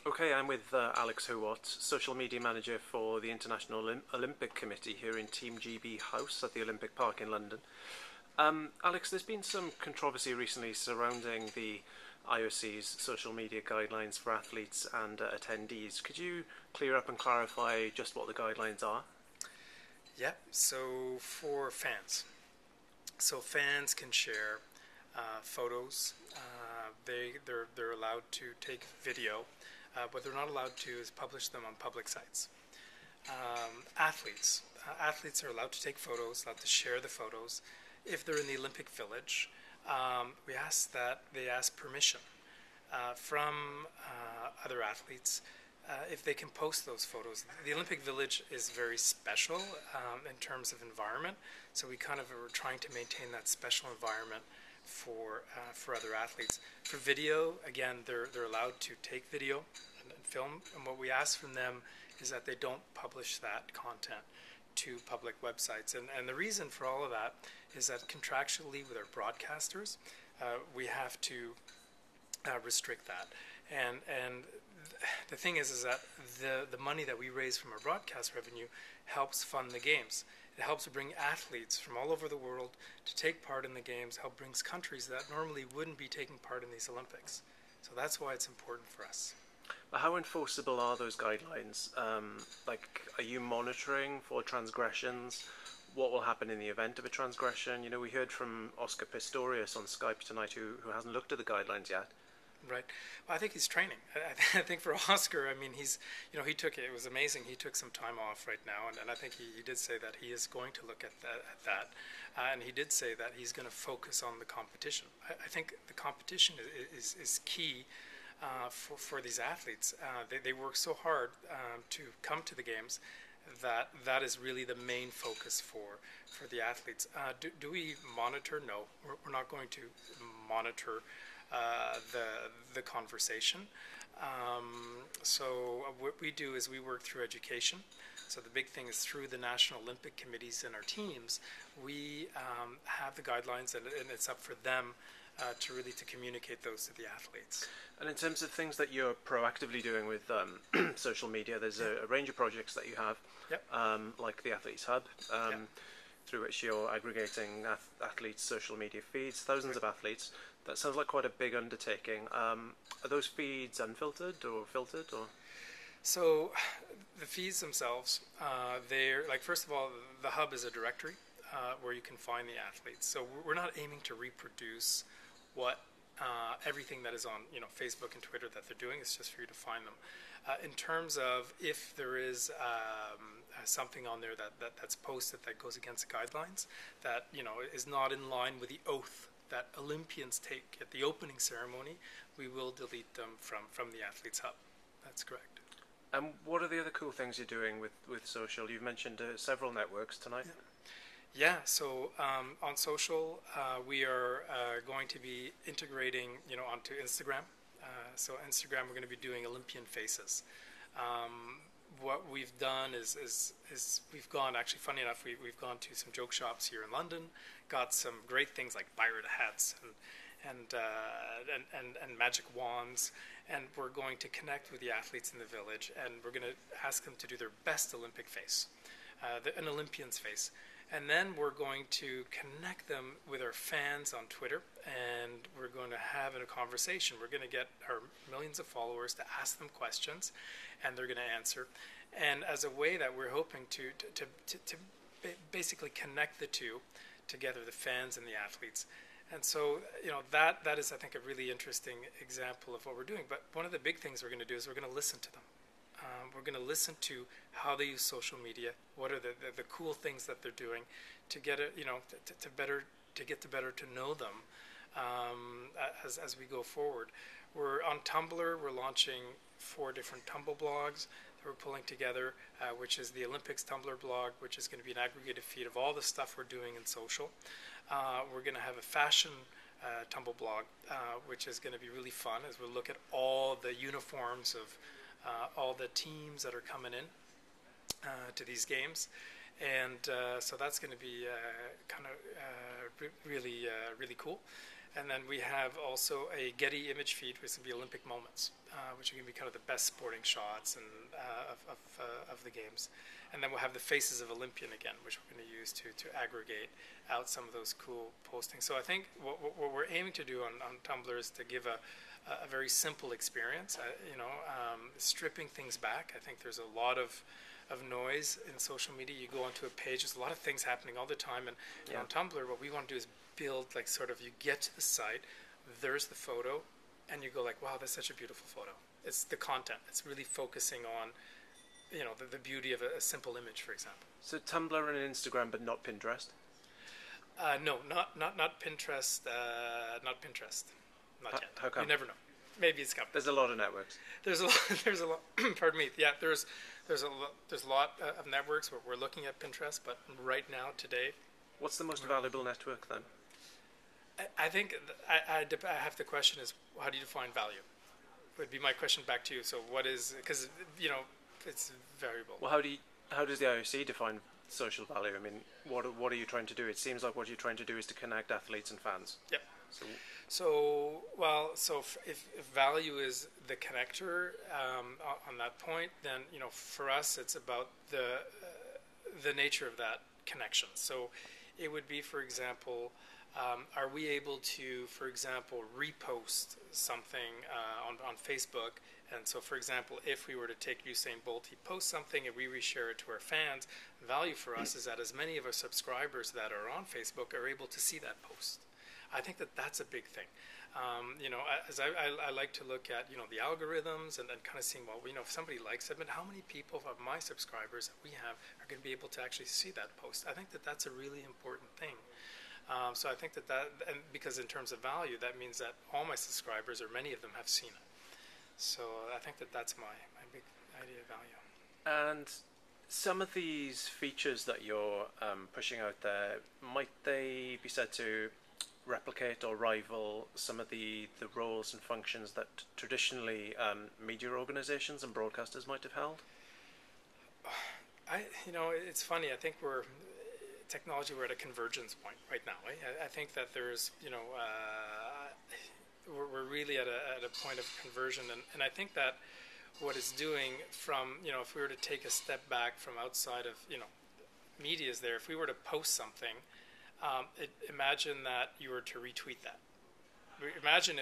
Okay, I'm with Alex Huot, social media manager for the International Olympic Committee here in Team GB House at the Olympic Park in London. Alex, there's been some controversy recently surrounding the IOC's social media guidelines for athletes and attendees. Could you clear up and clarify just what the guidelines are? Yep. So for fans, fans can share photos. They're allowed to take video. What they're not allowed to is publish them on public sites. Athletes are allowed to take photos, allowed to share the photos. If they're in the Olympic Village, we ask that they ask permission from other athletes if they can post those photos. The Olympic Village is very special in terms of environment, so we kind of are trying to maintain that special environment for other athletes. For video, again, they're allowed to take video and film, and what we ask from them is that they don't publish that content to public websites. And the reason for all of that is that contractually with our broadcasters, we have to restrict that. And the thing is that the money that we raise from our broadcast revenue helps fund the games. It helps bring athletes from all over the world to take part in the games, help brings countries that normally wouldn't be taking part in these Olympics. So that's why it's important for us. How enforceable are those guidelines? Are you monitoring for transgressions? What will happen in the event of a transgression? You know, we heard from Oscar Pistorius on Skype tonight, who hasn't looked at the guidelines yet. Right. Well, I think he's training. I think for Oscar, I mean, he took it. It was amazing. He took some time off right now, and I think he did say that he is going to look at that. And he did say that he's going to focus on the competition. I think the competition is key for these athletes. They work so hard to come to the games that is really the main focus for the athletes. Do we monitor? No, we're not going to monitor the conversation. So what we do is we work through education. So the big thing is through the National Olympic Committees and our teams, we have the guidelines, and it's up for them to communicate those to the athletes. And in terms of things that you're proactively doing with social media, there's a range of projects that you have, Yep. Like the Athletes Hub, Yep. through which you're aggregating athletes' social media feeds, thousands of Right. athletes. That sounds like quite a big undertaking. Are those feeds unfiltered or filtered? Or So the feeds themselves, they're like, first of all, the hub is a directory where you can find the athletes. So we're not aiming to reproduce what everything that is on Facebook and Twitter that they're doing. It's just for you to find them. In terms of if there is something on there that's posted that goes against the guidelines, that is not in line with the oath that Olympians take at the opening ceremony, we will delete them from the Athletes Hub. That's correct. and what are the other cool things you're doing with social? You've mentioned several networks tonight. Yeah, so on social, we are going to be integrating, onto Instagram. So Instagram, we're going to be doing Olympian faces. What we've done is we've gone, actually, funny enough, we've gone to some joke shops here in London, got some great things like pirate hats and magic wands, and we're going to connect with the athletes in the village, and we're going to ask them to do their best Olympic face, an Olympian's face. And then we're going to connect them with our fans on Twitter, and we're going to have a conversation. We're going to get our millions of followers to ask them questions, and they're going to answer. And as a way that we're hoping to basically connect the two together, the fans and the athletes. And so, that is, I think, a really interesting example of what we're doing. But one of the big things we're going to do is we're going to listen to them. We're going to listen to how they use social media. What are the cool things that they're doing to get it, to get to know them as we go forward. We're on Tumblr. We're launching 4 different Tumblr blogs that we're pulling together, which is the Olympics Tumblr blog, which is going to be an aggregated feed of all the stuff we're doing in social. We're going to have a fashion Tumblr blog, which is going to be really fun as we look at all the uniforms of all the teams that are coming in to these games, and so that's going to be really cool. And then we have also a Getty image feed, which will be Olympic moments, which are going to be kind of the best sporting shots and of the games. And then we'll have the Faces of Olympian again, which we're going to use to aggregate out some of those cool postings. So I think what we're aiming to do on Tumblr is to give a very simple experience, stripping things back. I think there's a lot of noise in social media. You go onto a page, there's a lot of things happening all the time, and on Tumblr, what we want to do is build, like, sort of, you get to the site, there's the photo, and you go like, wow, that's such a beautiful photo. It's the content. It's really focusing on, the beauty of a simple image, for example. So Tumblr and Instagram, but not Pinterest? No, not Pinterest. Not Pinterest. Not yet. How come? You never know. Maybe it's coming. There's a lot of networks. There's a lot. Pardon me. Yeah, there's a lot of networks where we're looking at Pinterest, but right now, today. What's the most valuable network then? I think I have to question is, how do you define value? Would be my question back to you. So what is, because it's variable. Well, how does the IOC define social value? I mean, what are you trying to do? It seems like what you're trying to do is to connect athletes and fans. Yep. So if value is the connector on that point, then for us it's about the nature of that connection. So it would be, for example, are we able to, for example, repost something on Facebook? And so, for example, if we were to take Usain Bolt, he posts something and we reshare it to our fans, value for us is that as many of our subscribers that are on Facebook are able to see that post. I think that that's a big thing. As I like to look at, the algorithms and kind of seeing, well, if somebody likes it, but how many people of my subscribers that we have are going to be able to actually see that post? I think that that's a really important thing. So I think that and because in terms of value, that means that all my subscribers, or many of them, have seen it. So I think that that's my big idea of value. And some of these features that you're pushing out there, might they be said to replicate or rival some of the roles and functions that traditionally media organizations and broadcasters might have held? It's funny. I think we're at a convergence point right now. I think that there's, we're really at a point of conversion, and I think that what it's doing from, if we were to take a step back from outside of, media is there, if we were to post something, imagine that you were to retweet that. Imagine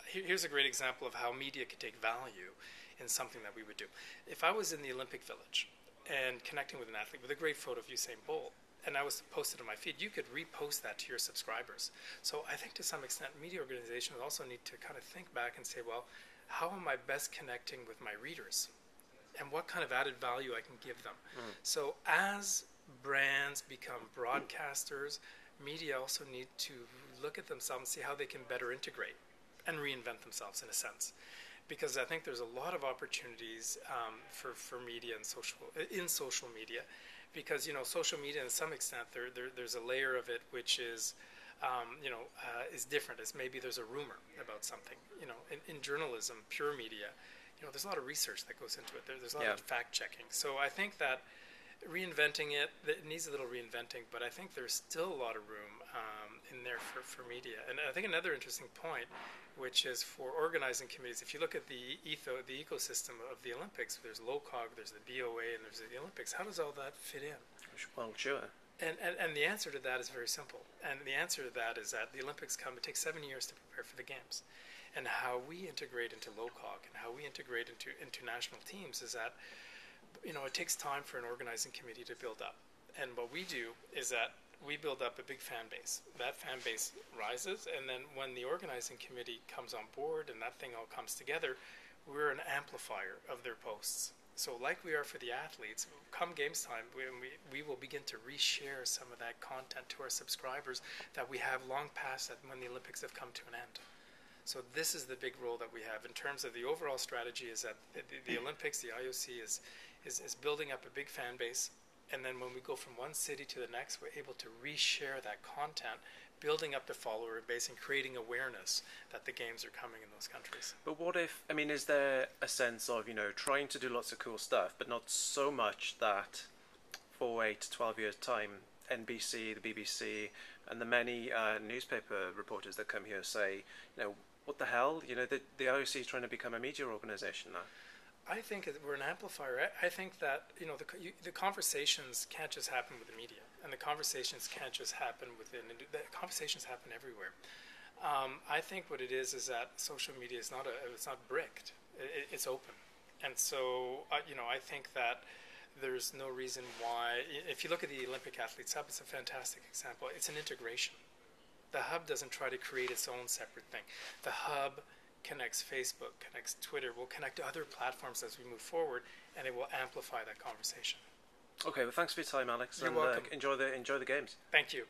here's a great example of how media could take value in something that we would do. If I was in the Olympic Village and connecting with an athlete with a great photo of Usain Bolt, and I was posted on my feed, you could repost that to your subscribers. So I think to some extent, media organizations also need to kind of think back and say, well, how am I best connecting with my readers? And what kind of added value I can give them? So as brands become broadcasters, media also need to look at themselves and see how they can better integrate and reinvent themselves in a sense. Because I think there's a lot of opportunities for media and social media. Because social media, to some extent, there's a layer of it which is, is different. As maybe there's a rumor about something. In journalism, pure media, there's a lot of research that goes into it. There's a lot of fact checking. So I think that reinventing it needs a little reinventing, but I think there's still a lot of room in there for media. And I think another interesting point, which is for organizing committees, if you look at the ecosystem of the Olympics, there's LOCOG, there's the BOA, and there's the Olympics. How does all that fit in? Well, sure. And the answer to that is very simple. And the answer to that is that the Olympics it takes 7 years to prepare for the Games. And how we integrate into LOCOG and how we integrate into international teams is that, it takes time for an organizing committee to build up. And what we do is that we build up a big fan base. That fan base rises, and then when the organizing committee comes on board and that thing all comes together, we're an amplifier of their posts. So like we are for the athletes, come Games time, we will begin to reshare some of that content to our subscribers that we have long past that when the Olympics have come to an end. So this is the big role that we have in terms of the overall strategy is that the Olympics, the IOC is building up a big fan base, and then when we go from one city to the next, we're able to reshare that content, building up the follower base and creating awareness that the Games are coming in those countries. But what if, is there a sense of, trying to do lots of cool stuff, but not so much that for 8 to 12 years' time, NBC, the BBC, and the many newspaper reporters that come here say, what the hell? The IOC is trying to become a media organisation now. I think we're an amplifier. I think that the conversations can't just happen with the media, and the conversations can't just happen within. The conversations happen everywhere. I think what it is that social media is it's not bricked. It's open, and so I think that there's no reason why. If you look at the Olympic Athletes Hub, it's a fantastic example. It's an integration. The hub doesn't try to create its own separate thing. The hub connects Facebook, connects Twitter, will connect to other platforms as we move forward, and it will amplify that conversation. Okay, well, thanks for your time, Alex. You're welcome. Enjoy the games. Thank you.